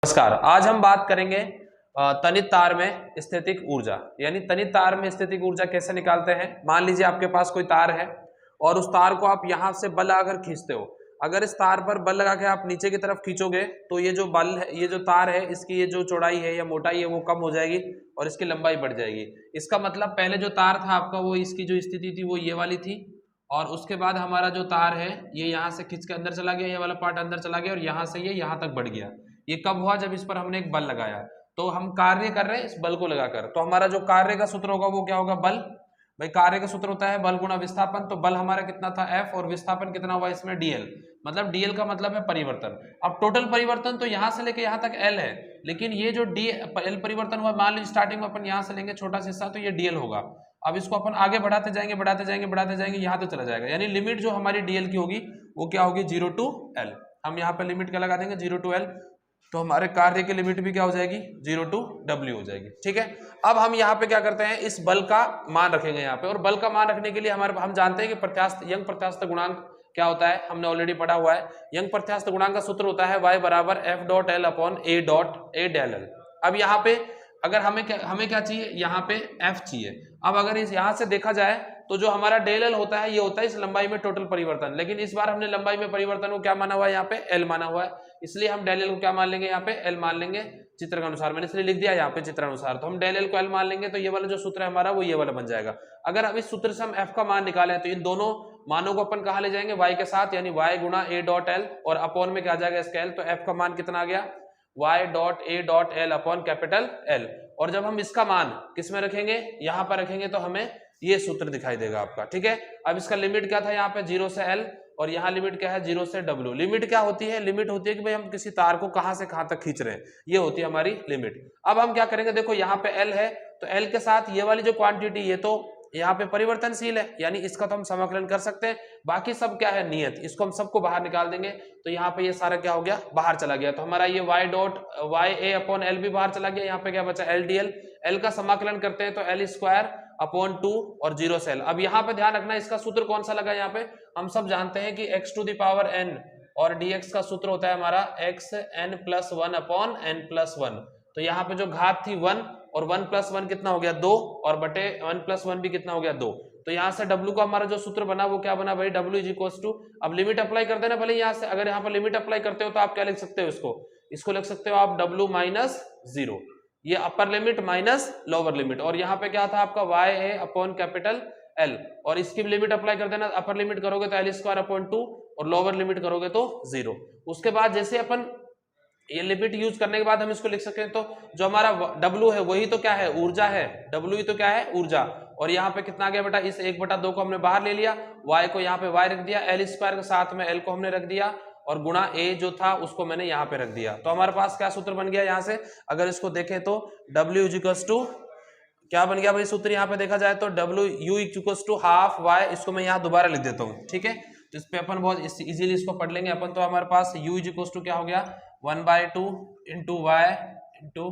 नमस्कार। आज हम बात करेंगे तनित तार में स्थितिक ऊर्जा, यानी तनित तार में स्थितिक ऊर्जा कैसे निकालते हैं। मान लीजिए आपके पास कोई तार है और उस तार को आप यहां से बल लगाकर खींचते हो। अगर इस तार पर बल लगा के आप नीचे की तरफ खींचोगे तो ये जो बल है, ये जो तार है, इसकी ये जो चौड़ाई है या मोटाई है वो कम हो जाएगी और इसकी लंबाई बढ़ जाएगी। इसका मतलब पहले जो तार था आपका वो इसकी जो स्थिति थी वो ये वाली थी और उसके बाद हमारा जो तार है ये यहाँ से खींच के अंदर चला गया, ये वाला पार्ट अंदर चला गया और यहाँ से ये यहाँ तक बढ़ गया। ये कब हुआ? जब इस पर हमने एक बल लगाया। तो हम कार्य कर रहे हैं इस बल को लगाकर, तो हमारा जो कार्य का सूत्र होगा वो क्या होगा? बल। भाई कार्य का सूत्र होता है बल गुणा विस्थापन। तो बल हमारा कितना था? F, और विस्थापन कितना हुआ इसमें? dl। मतलब dl का मतलब है परिवर्तन। अब टोटल परिवर्तन तो यहाँ से लेके यहाँ तक l है, लेकिन ये जो l परिवर्तन हुआ, मान लीजिए स्टार्टिंग में अपन यहाँ से लेंगे छोटा सा हिस्सा, तो ये dl होगा। अब इसको अपन आगे बढ़ाते जाएंगे बढ़ाते जाएंगे बढ़ाते जाएंगे, यहाँ तक चला जाएगा। यानी लिमिट जो हमारी dl की होगी वो क्या होगी? 0 to l। हम यहाँ पे लिमिट क्या लगा देंगे? 0 to l। तो हमारे कार्य की लिमिट भी क्या हो जाएगी? 0 to w हो जाएगी। ठीक है। अब हम यहाँ पे क्या करते हैं? इस बल का मान रखेंगे यहाँ पे, और बल का मान रखने के लिए हम जानते हैं कि प्रत्यास्थ यंग प्रत्यास्थ गुणांक क्या होता है, हमने ऑलरेडी पढ़ा हुआ है। यंग प्रत्यास्थ गुणांक का सूत्र होता है y बराबर f dot L upon a dot a del L. अब यहाँ पे अगर हमें क्या चाहिए? यहाँ पे f चाहिए। अब अगर इस यहाँ से देखा जाए तो जो हमारा डेल एल होता है ये होता है इस लंबाई में टोटल परिवर्तन, लेकिन इस बार हमने लंबाई में परिवर्तन को क्या माना हुआ है? यहाँ पे एल माना हुआ है, इसलिए हम डेल एल को क्या मान लेंगे? यहाँ पे एल मान लेंगे चित्र के अनुसार। मैंने इसलिए लिख दिया यहाँ पे चित्र अनुसार। तो हम डेल एल को एल मान लेंगे, तो ये वाला जो सूत्र है हमारा वो ये वाला बन जाएगा। अगर अब इस सूत्र से हम एफ का मान निकालें तो इन दोनों मानों को अपन कहाँ ले जाएंगे? वाई के साथ, यानी वाई गुणा ए डॉट एल और अपॉन में क्या आ जाएगा? इसका एल। तो एफ का मान कितना आ गया? Y dot A dot L upon capital L. और जब हम इसका मान किस में रखेंगे? यहाँ पर रखेंगे, तो हमें ये सूत्र दिखाई देगा आपका। ठीक है। अब इसका लिमिट क्या था? यहाँ पे 0 से l, और यहाँ लिमिट क्या है? 0 से w। लिमिट क्या होती है? लिमिट होती है कि भाई हम किसी तार को कहाँ से कहाँ तक खींच रहे हैं, ये होती है हमारी लिमिट। अब हम क्या करेंगे? देखो यहाँ पे l है, तो l के साथ ये वाली जो क्वांटिटी ये तो यहाँ पे परिवर्तनशील है, यानी इसका तो हम समाकलन कर सकते हैं। बाकी सब क्या है? नियत। इसको हम सबको बाहर निकाल देंगे, तो यहाँ पे ये सारा क्या हो गया? बाहर चला गया। तो हमारा ये y डॉट वाई ए अपॉन एल भी बाहर चला गया। यहाँ पे क्या बचा? L D L. एल का समाकलन करते हैं तो एल स्क्वायर अपॉन 2 और 0 से l। अब यहाँ पे ध्यान रखना, इसका सूत्र कौन सा लगा? यहाँ पे हम सब जानते हैं कि x to the power n और dx का सूत्र होता है हमारा x n plus 1 upon n plus 1। तो यहाँ पे जो घात थी 1, और 1 प्लस 1 कितना हो गया? 2, और बटे 1 प्लस 1 भी कितना हो गया? 2। तो यहाँ से w का हमारा जो सूत्र बना वो क्या बना भाई? w इज इक्वल टू, अब लिमिट अप्लाई कर देना भले यहाँ से। अगर यहाँ पर लिमिट अप्लाई करते हो तो आप क्या लिख सकते हो? इसको लिख सकते हो आप w माइनस 0, ये upper limit minus lower limit. और यहाँ पे क्या था आपका? वाई ए अपॉन कैपिटल एल, और इसकी लिमिट अप्लाई कर देना। अपर लिमिट करोगे तो एल स्क्वायर अपॉन 2, और लोअर लिमिट करोगे तो 0। उसके बाद जैसे अपन ये लिमिट यूज करने के बाद हम इसको लिख सकते हैं, तो जो हमारा W है वही तो क्या है? ऊर्जा है। W ही तो क्या है? ऊर्जा। और यहाँ पे कितना आ गया बेटा? इस 1/2 को हमने बाहर ले लिया, y को यहाँ पे y रख दिया, एल स्क्वायर के साथ में l को हमने रख दिया, और गुणा a जो था उसको मैंने यहाँ पे रख दिया। तो हमारे पास क्या सूत्र बन गया? यहाँ से अगर इसको देखें तो W इज इक्वल टू क्या बन गया भाई सूत्र? यहाँ पे देखा जाए तो W u equal to half y। इसको मैं यहाँ दोबारा लिख देता हूँ। ठीक है। तो इस पे अपन बहुत इजीली इसको पढ़ लेंगे अपन। तो हमारे पास u इज इक्वल टू क्या हो गया? 1/2 into y into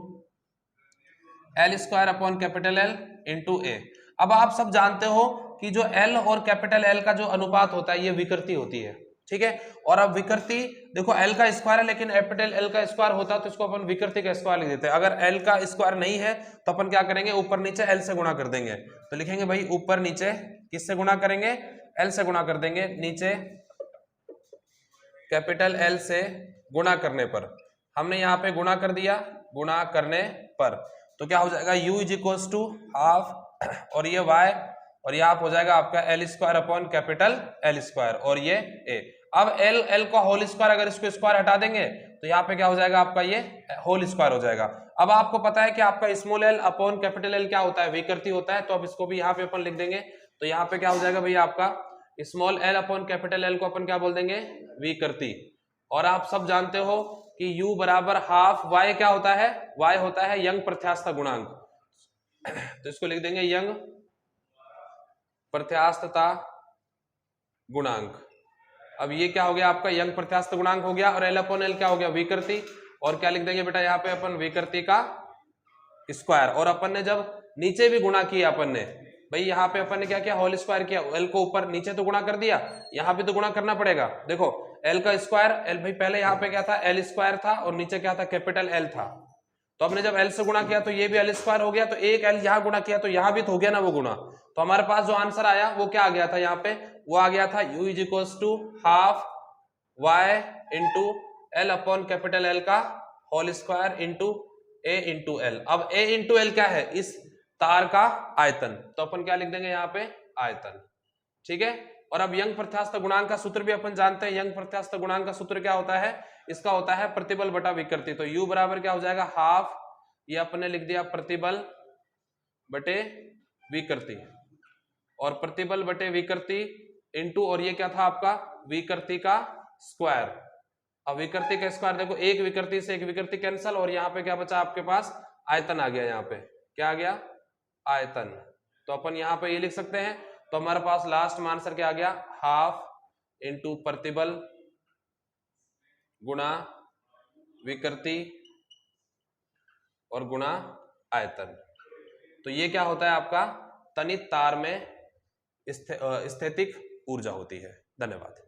l square upon capital L into a. अब आप सब जानते हो कि जो एल और कैपिटल एल का जो अनुपात होता है ये विकृति होती है। ठीक है। और अब विकृति देखो, एल का स्क्वायर है लेकिन कैपिटल एल का स्क्वायर होता तो इसको अपन विकृति का स्क्वायर लिख देते हैं। अगर एल का स्क्वायर नहीं है तो अपन क्या करेंगे? ऊपर नीचे एल से गुणा कर देंगे। तो लिखेंगे भाई ऊपर नीचे किससे गुणा करेंगे? एल से गुणा कर देंगे। नीचे कैपिटल एल से गुणा करने पर, हमने यहाँ पे गुणा कर दिया, गुणा करने पर तो क्या हो जाएगा? u is equal to half, और ये y, और ये आप हो जाएगा आपका L square upon capital L square, और ये a। अब एल का होल स्क्वायर, अगर इसको स्क्वायर हटा देंगे तो यहाँ पे क्या हो जाएगा आपका? ये होल स्क्वायर हो जाएगा। अब आपको पता है कि आपका small L upon capital L क्या होता है? विकृति होता है। तो अब इसको भी यहाँ पे अपन लिख देंगे। तो यहाँ पे क्या हो जाएगा भैया? आपका small L upon capital L को अपन क्या बोल देंगे? विकृति। और आप सब जानते हो कि u बराबर हाफ y क्या होता है? y होता है यंग प्रत्यास्थता गुणांक। तो इसको लिख देंगे यंग प्रत्यास्थता गुणांक। अब ये क्या हो गया आपका? यंग प्रत्यास्थ गुणांक हो गया, और एल अपॉन एल क्या हो गया? विकृति। और क्या लिख देंगे बेटा यहाँ पे अपन? विकृति का स्क्वायर। और अपन ने जब नीचे भी गुणा किया अपन ने, भाई यहाँ पे अपन ने क्या किया? होल स्क्वायर किया, एल को ऊपर नीचे तो गुणा कर दिया, यहाँ भी तो गुणा करना पड़ेगा। देखो एल का स्क्वायर, एल भाई पहले यहाँ पे क्या था, एल स्क्वायर था और नीचे क्या था, कैपिटल एल था। तो हमने जब एल से गुणा किया तो ये भी एल स्क्वायर हो गया, तो एक एल यहाँ गुणा किया तो यहाँ भी तो हो गया ना वो गुणा। तो हमारे पास जो आंसर आया वो क्या आ गया था यहाँ पे, वो आ गया था u is equal to half y into l upon capital L का whole square into a into l. अब a इंटू एल क्या है, इस तार का आयतन, तो अपन क्या लिख देंगे यहाँ पे, आयतन। ठीक है। और अब यंग प्रत्यास्थ गुणांक का सूत्र भी अपन जानते हैं। यंग प्रत्यास्थ गुणांक का सूत्र क्या होता है, इसका होता है प्रतिबल बटा विकृति। तो u बराबर क्या हो जाएगा, हाफ, ये अपने लिख दिया प्रतिबल बटे विकृति, और प्रतिबल बटे विकृति इंटू, और ये क्या था आपका, विकृति का स्क्वायर। अब विकृति का स्क्वायर देखो, एक विकृति से एक विकृति कैंसल, और यहाँ पे क्या बचा आपके पास, आयतन आ गया। यहाँ पे क्या आ गया, आयतन। तो अपन यहाँ पे ये लिख सकते हैं। तो हमारे पास लास्ट में आंसर क्या आ गया, हाफ इंटू प्रतिबल गुणा विकृति और गुणा आयतन। तो ये क्या होता है आपका, तनित तार में स्थैतिक ऊर्जा होती है। धन्यवाद।